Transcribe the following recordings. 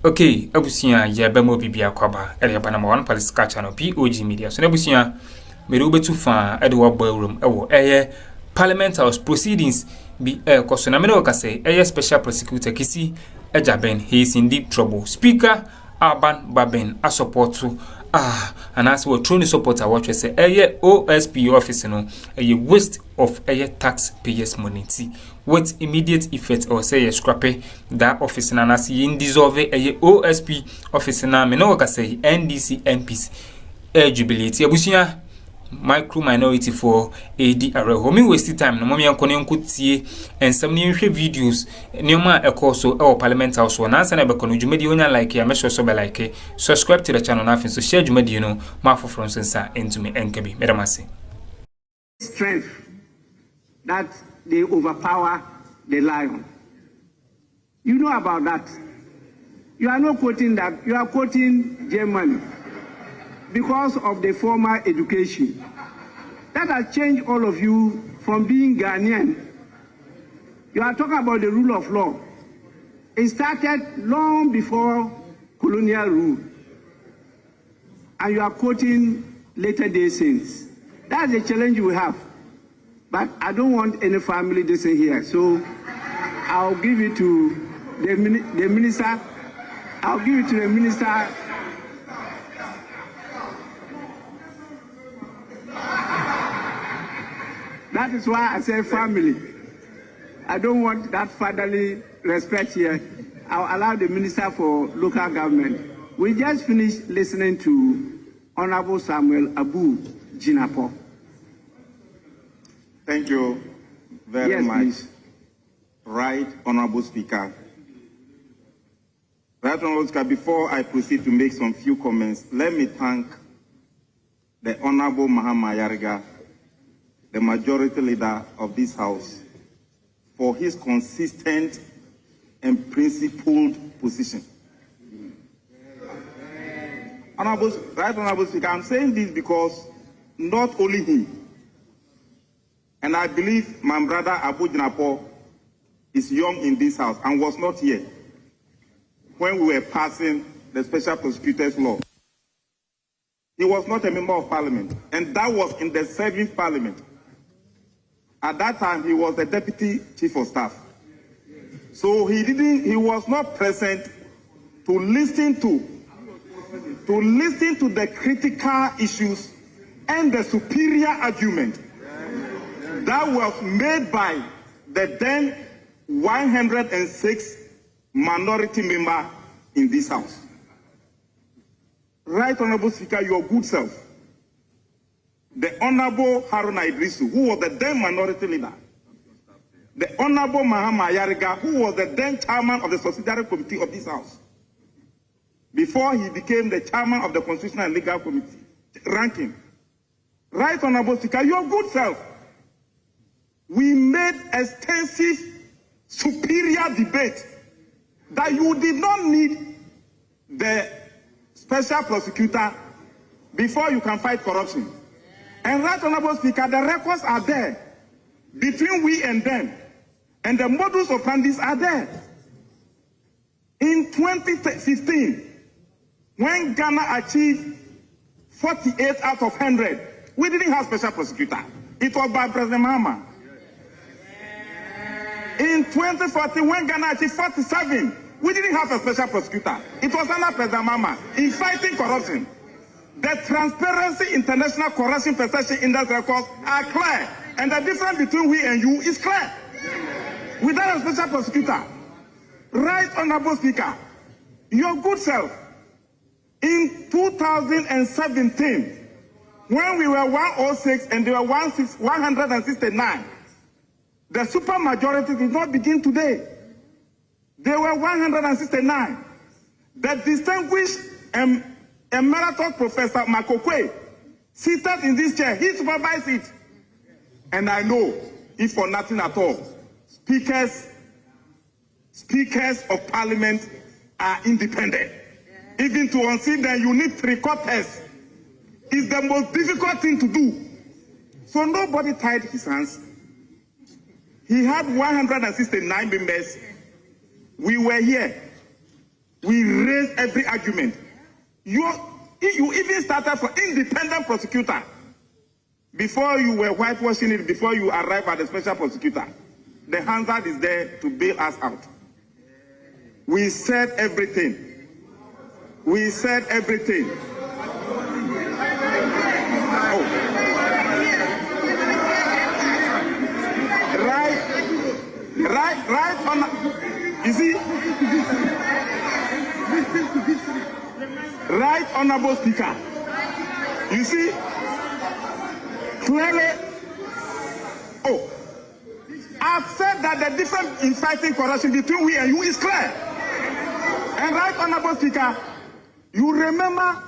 Okay, abusia ya bemo bibia kwaba ere ba number 1 political channel POG Media. So abusia me do betu fa e de wo boy room ewo parliamentary proceedings be koso na me no kase special prosecutor Kissi ejaben he is in deep trouble. Speaker Aban Bagbin a support to and as we trying to support our watch say OSP office no a waste of taxpayers money with immediate effect or say scrappy that office na as in dissolve OSP office na me no ka say NDC MPs Jubilate abusia micro minority for ADR ho me waste time no mommy anko ne nkotie ensam ne nhwe videos neoma ekoso e parliament house na ansa na be kono dwumadi onya like ya mesho so be like subscribe to the channel na afin so share dwumadi no ma for from sensa entumi enkabi medamase strength that they overpower the lion. You know about that. You are not quoting that, you are quoting Germany because of the formal education. That has changed all of you from being Ghanaian. You are talking about the rule of law. It started long before colonial rule. And you are quoting later day saints. That's the challenge we have. But I don't want any family dissing here. So I'll give it to the minister. I'll give it to the minister. That is why I say family. I don't want that fatherly respect here. I'll allow the Minister for Local Government. We just finished listening to Honorable Samuel Abu Jinapo. Thank you very much. Please. Right, Honorable Speaker. Right, Honorable Speaker, before I proceed to make some few comments, let me thank the Honorable Mahama, the majority leader of this House, for his consistent and principled position. Honorable Speaker, I'm saying this because not only him, and I believe my brother Abu Jinapo is young in this House and was not here when we were passing the special prosecutor's law. He was not a member of parliament, and that was in the 7th parliament. At that time, he was the deputy chief of staff. So he was not present to listen to the critical issues and the superior argument that was made by the then 106 minority member in this House. Right, Honorable Speaker, your good self, the Honorable Haruna Idrisu, who was the then minority leader, the Honorable Mahama, who was the then chairman of the subsidiary committee of this House, before he became the chairman of the Constitutional and Legal Committee, ranking. Right, Honorable Speaker, your good self, we made extensive, superior debate that you did not need the special prosecutor before you can fight corruption. And right, Honorable Speaker, the records are there between we and them, and the modus operandi are there. In 2015, when Ghana achieved 48 out of 100, we didn't have special prosecutor. It was by President Mahama. In 2014, when Ghana achieved 47, we didn't have a special prosecutor. It was under President Mahama in fighting corruption. The Transparency International Corruption Perception Index records are clear, and the difference between we and you is clear. Without a special prosecutor, right, Honorable Speaker, your good self, in 2017, when we were 106 and they were 169, the supermajority did not begin today. They were 169. The distinguished M0ckwa Professor h0ck seated in this chair, he supervised it. And I know, if for nothing at all, speakers of parliament are independent. Even to unseat them, you need 3/4. It's the most difficult thing to do. So nobody tied his hands. He had 169 members. We were here. We raised every argument. You even started for independent prosecutor. Before you were whitewashing it, before you arrived at the special prosecutor, the Hansard is there to bail us out. We said everything. We said everything. Oh. Right on. You see? Right, Honorable Speaker. You see? Clearly. Oh. I've said that the difference in fighting corruption between we and you is clear. And right, Honorable Speaker, you remember,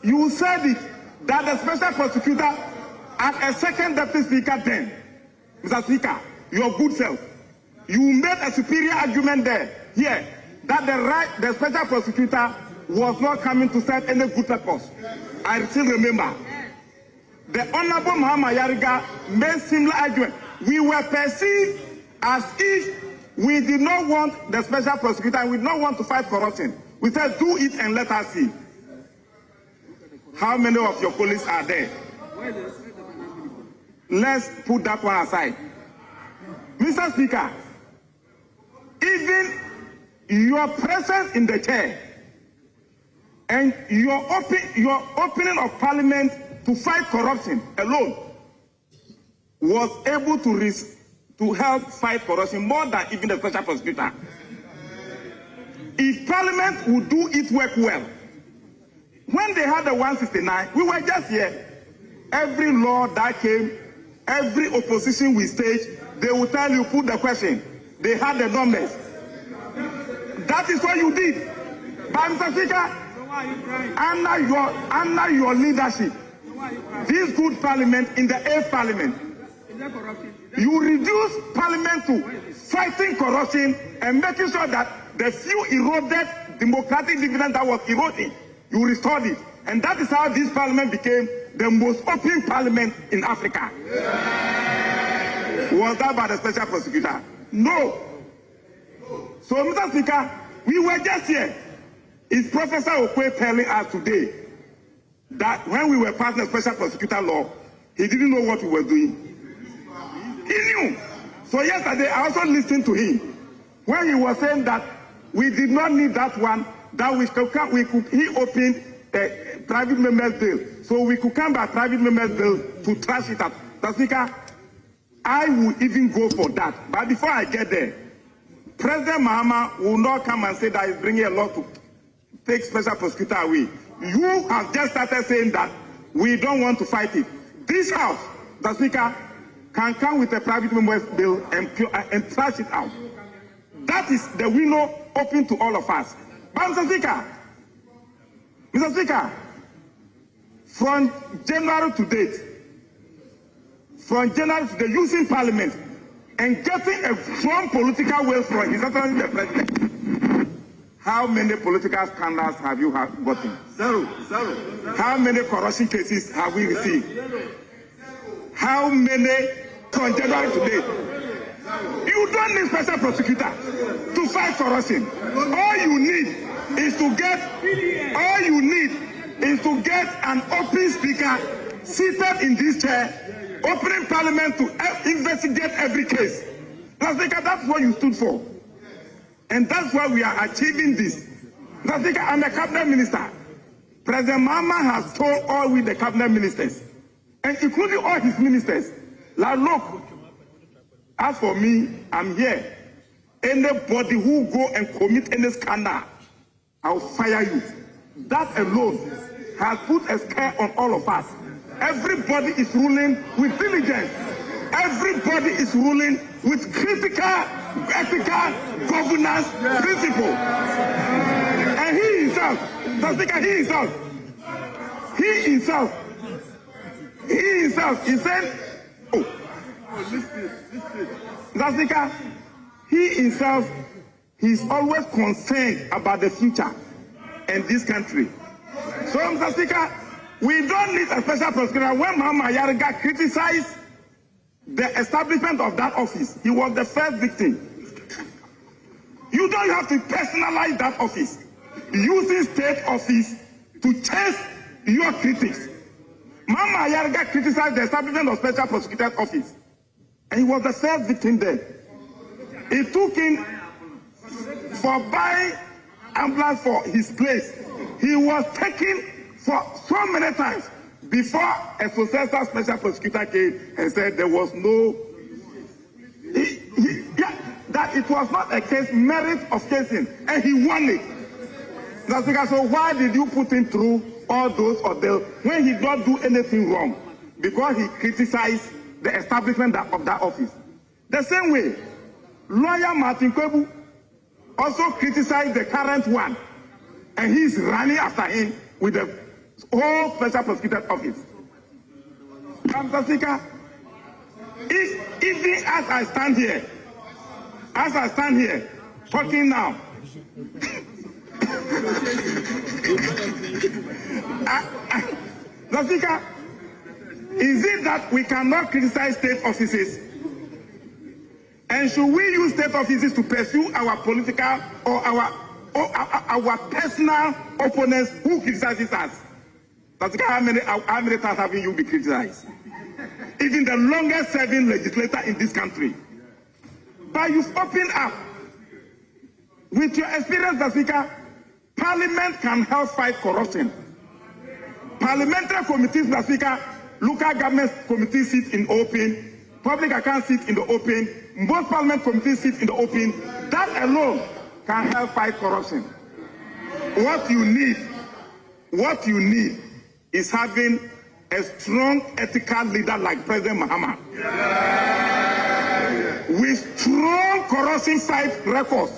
you said it, that the special prosecutor and a second deputy speaker then, Mr. Speaker, your good self, you made a superior argument there, here, that the special prosecutor was not coming to serve any good purpose. I still remember. The Honorable Mahama made similar argument. We were perceived as if we did not want the special prosecutor and we did not want to fight corruption. We said, do it and let us see. How many of your colleagues are there? Let's put that one aside. Mr. Speaker, even your presence in the chair and your opening of parliament to fight corruption alone was able to help fight corruption more than even the special prosecutor. If Parliament would do its work well, when they had the 169, we were just here. Every law that came, every opposition we staged, they would tell you, put the question. They had the numbers. That is what you did. But Mr. Speaker, under your leadership, this good Parliament in the 8th Parliament, you reduce Parliament to fighting corruption and making sure that the few eroded democratic dividend that was eroding, you restored it. And that is how this Parliament became the most open Parliament in Africa. Was that by the special prosecutor? No. So, Mr. Speaker, we were just here. Is Professor Okwe telling us today that when we were passing the special prosecutor law, he didn't know what we were doing? He knew. So yesterday, I also listened to him when he was saying that we did not need that one, that he opened a private member's bill. So we could come by private member's bill to trash it up. Mr. Speaker, I would even go for that. But before I get there, President Mahama will not come and say that he's bringing a law to take special prosecutor away. You have just started saying that we don't want to fight it. This House, the Speaker, can come with a private member's bill and trash it out. That is the window open to all of us. But Mr. Speaker, from January to date, using Parliament and getting a strong political will from His Excellency the President, how many political scandals have you gotten? Zero. How many corruption cases have we received? How many from January to date? You don't need special prosecutor to fight corruption. All you need is to get an open speaker seated in this chair, opening Parliament to investigate every case. Mr. Speaker, that's what you stood for. And that's why we are achieving this. Mr. Speaker, I'm a cabinet minister. President Mahama has told all with the cabinet ministers, and including all his ministers, like, look, as for me, I'm here. Anybody who go and commit any scandal, I'll fire you. That alone has put a scare on all of us. Everybody is ruling with diligence. Everybody is ruling with critical, ethical governance principle. And he himself, the Speaker, he himself, he said, the Speaker, he himself, he's always concerned about the future and this country. So, Mr. Speaker, we don't need a special prosecutor. When Mahama criticized the establishment of that office, he was the first victim. You don't have to personalize that office, using state office to chase your critics. Mahama Ayariga criticized the establishment of Special Prosecutor's Office, and he was the first victim there. He took in for buying ambulance for his place. He was taken for so many times before a successor special prosecutor came and said there was no, that it was not a case merit of casing, and he won it. So why did you put him through all those ordeals when he don't do anything wrong? Because he criticized the establishment of that office. The same way, lawyer Martin Kwebu also criticized the current one, and he's running after him with the whole special prosecutor's office. Mr. Speaker, even as I stand here, talking now, Mr. Speaker, is it that we cannot criticize state offices? And should we use state offices to pursue our political or our personal opponents who criticizes us? Mr. Speaker, how many times have you been criticized? Even the longest serving legislator in this country. But you've opened up. With your experience, Mr. Speaker, Parliament can help fight corruption. Parliamentary committees, Mr. Speaker, local government committees sit in open, public accounts sit in the open, most parliament committees sit in the open. That alone can help fight corruption. What you need is having a strong ethical leader like President Mahama. With strong corruption fight records,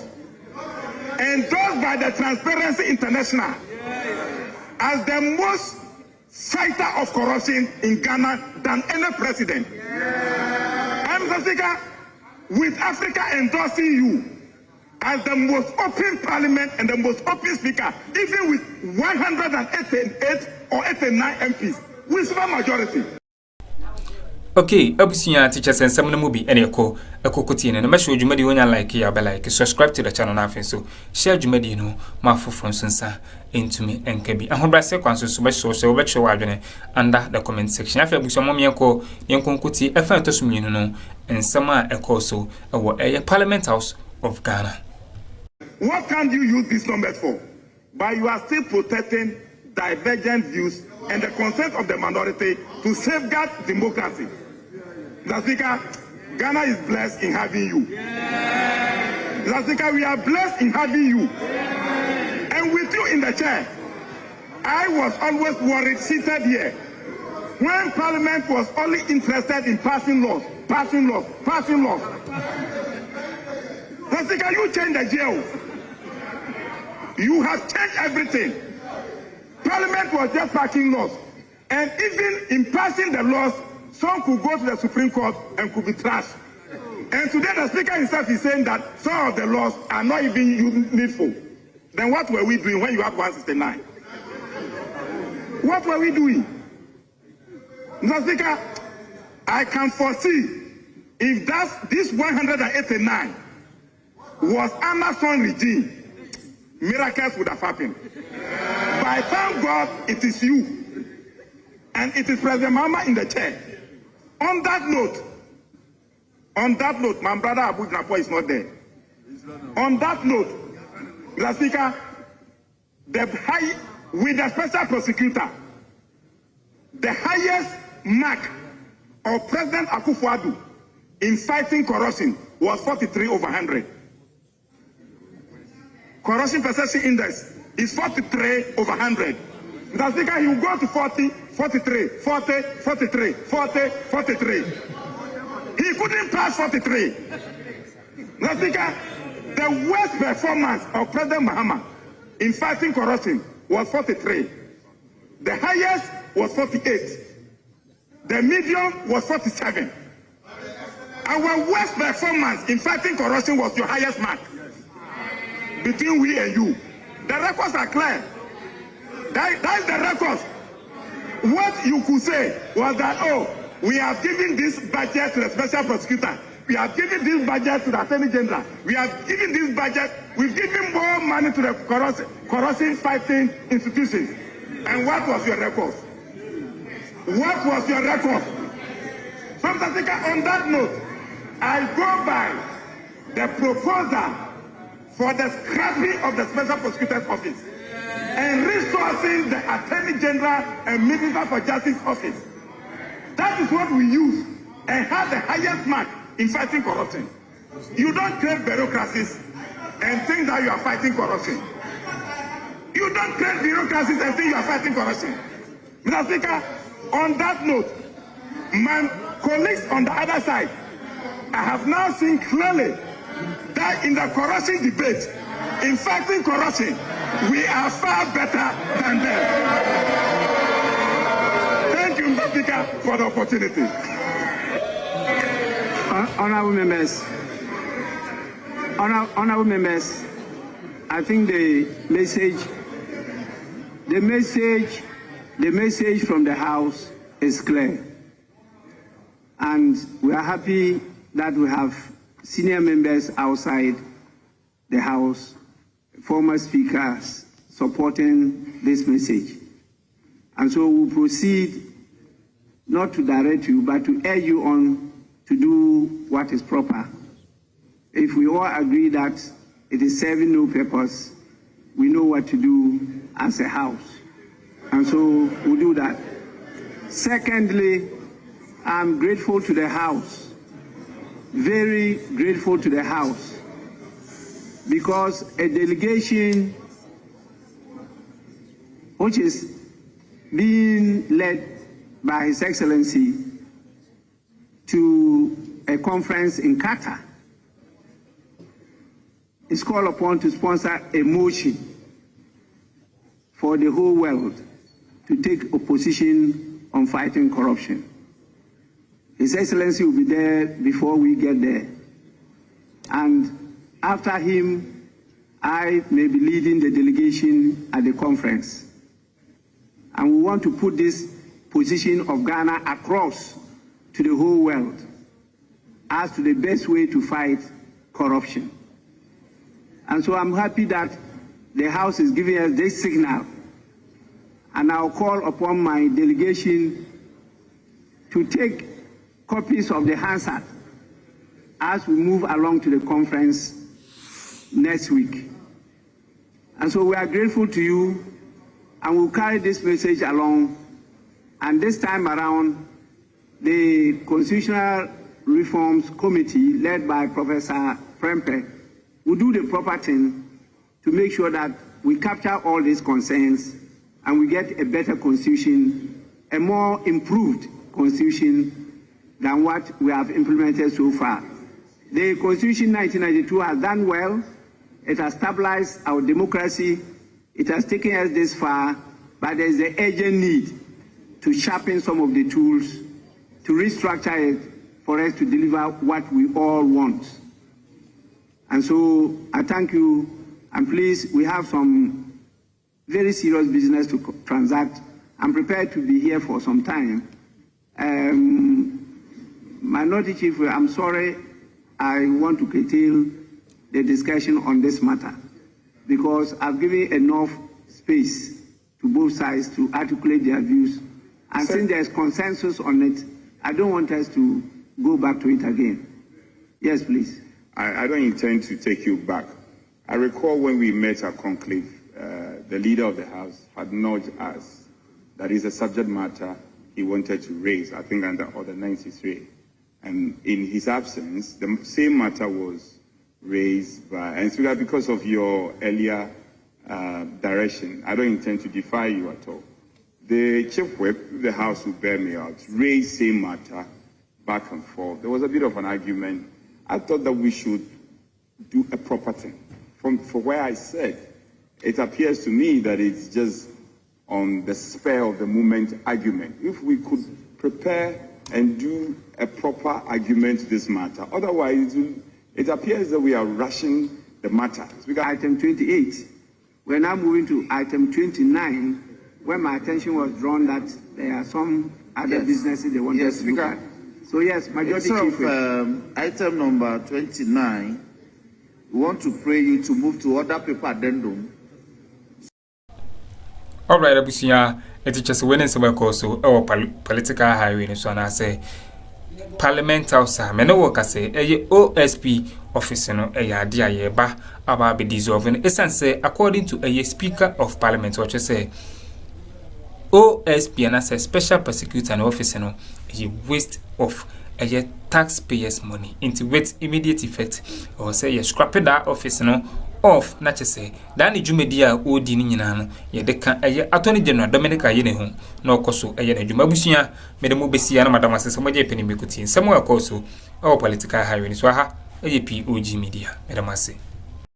endorsed by the Transparency International as the most fighter of corruption in Ghana than any president. Mr. Speaker, with Africa endorsing you as the most open parliament and the most open speaker, even with 188 or 89 MPs, with super majority. Okay, Abusia teachers and some movie and echo Kotin and a message you made like ya like subscribe to the channel now so share you made my from Sunsa into me and can be a hundred seconds so much so bet your under the comment section. I feel some Yako Yankunkuti Afenyo and some echo so a Parliament House of Ghana. What can you use this number for? But you are still protecting divergent views and the consent of the minority to safeguard democracy. Mr. Speaker, Ghana is blessed in having you. Mr. Speaker, we are blessed in having you. And with you in the chair, I was always worried, seated here, when Parliament was only interested in passing laws. Mr. Speaker, you changed the jail. You have changed everything. Parliament was just passing laws. And even in passing the laws, some could go to the Supreme Court and could be trashed. And today the Speaker himself is saying that some of the laws are not even needful. Then what were we doing when you have 169? What were we doing? Mr. Speaker, I can foresee if this 189 was Amazon regime, miracles would have happened. But thank God it is you. And it is President Mahama in the chair. On that note, my brother Abu Napo is not there. On that note, Mr. Speaker, with the special prosecutor, the highest mark of President Akuffo in fighting corruption was 43/100. Corruption perception index is 43/100. Mr. Speaker, he will go to 40, 43, 40, 43, 40, 43. He couldn't pass 43. Mr. Speaker, the worst performance of President Mahama in fighting corruption was 43. The highest was 48. The medium was 47. Our worst performance in fighting corruption was your highest mark between we and you. The records are clear. That's the records. What you could say was that, oh, we have given this budget to the special prosecutor We have given this budget to the Attorney General. We have given this budget. We've given more money to the corruption fighting institutions. And what was your record? What was your record? So, Mr. Speaker, on that note, I go by the proposal for the scrapping of the Special Prosecutor's Office and resourcing the Attorney General and Minister for Justice Office. That is what we use and have the highest mark in fighting corruption. You don't create bureaucracies and think that you are fighting corruption. You don't create bureaucracies and think you are fighting corruption. Mr. Speaker, on that note, my colleagues on the other side, I have now seen clearly that in the corruption debate, in fighting corruption, we are far better than them. Thank you, Mr. Speaker, for the opportunity. Honorable members, I think the message from the House is clear, and we are happy that we have senior members outside the House, former speakers, supporting this message. And so we'll proceed not to direct you, but to urge you on to do what is proper. If we all agree that it is serving no purpose, we know what to do as a House. And so we'll do that. Secondly, I'm grateful to the House, very grateful to the House, because a delegation which is being led by His Excellency to a conference in Qatar is called upon to sponsor a motion for the whole world to take a position on fighting corruption. His Excellency will be there before we get there. And after him, I may be leading the delegation at the conference. And we want to put this position of Ghana across to the whole world as to the best way to fight corruption. And so I'm happy that the House is giving us this signal. And I'll call upon my delegation to take copies of the Hansard as we move along to the conference next week. And so we are grateful to you, and we'll carry this message along. And this time around, the Constitutional Reforms Committee, led by Professor Prempe, will do the proper thing to make sure that we capture all these concerns and we get a better constitution, a more improved constitution than what we have implemented so far. The Constitution 1992 has done well. It has stabilized our democracy. It has taken us this far, but there is an urgent need to sharpen some of the tools, to restructure it for us to deliver what we all want. And so I thank you, and please, we have some very serious business to transact. I'm prepared to be here for some time. Minority Chief, I'm sorry, I want to curtail the discussion on this matter because I've given enough space to both sides to articulate their views. And since there's consensus on it, I don't want us to go back to it again. Yes, please. I don't intend to take you back. I recall when we met at conclave, the leader of the House had nudged us that is a subject matter he wanted to raise, I think under Order 93. And in his absence, the same matter was raised by, and so because of your earlier direction, I don't intend to defy you at all. The Chief Whip, the House will bear me out, raised same matter back and forth. There was a bit of an argument. I thought that we should do a proper thing. For where I said, it appears to me that it's just on the spur of the moment argument. If we could prepare and do a proper argument to this matter, otherwise it appears that we are rushing the matter. Item 28. We're now moving to item 29, where my attention was drawn that there are some other businesses they wanted to look at. So yes, Majority Chief. Item number 29, we want to pray you to move to other paper addendum. All right, Abusia, it's just winning some so our political highway, so I say Parliament House, I know what I say, a OSP officer, no, a dear ba about be dissolving. Essence, according to a Speaker of Parliament, what you say, OSP and as a special prosecutor and officer, no, a waste of a taxpayers' money into with immediate effect, or say, you scrap that officer, no. Off, not to say, Danny Jumedia, O Dininano, ye decan, a Attorney General Dominica Yenehu, no coso, a Yene Jumabusia, made a Mobisia, Madame Samoja Penny Mikutin, somewhere also, our political highway, Swaha, a POG Media, Madame.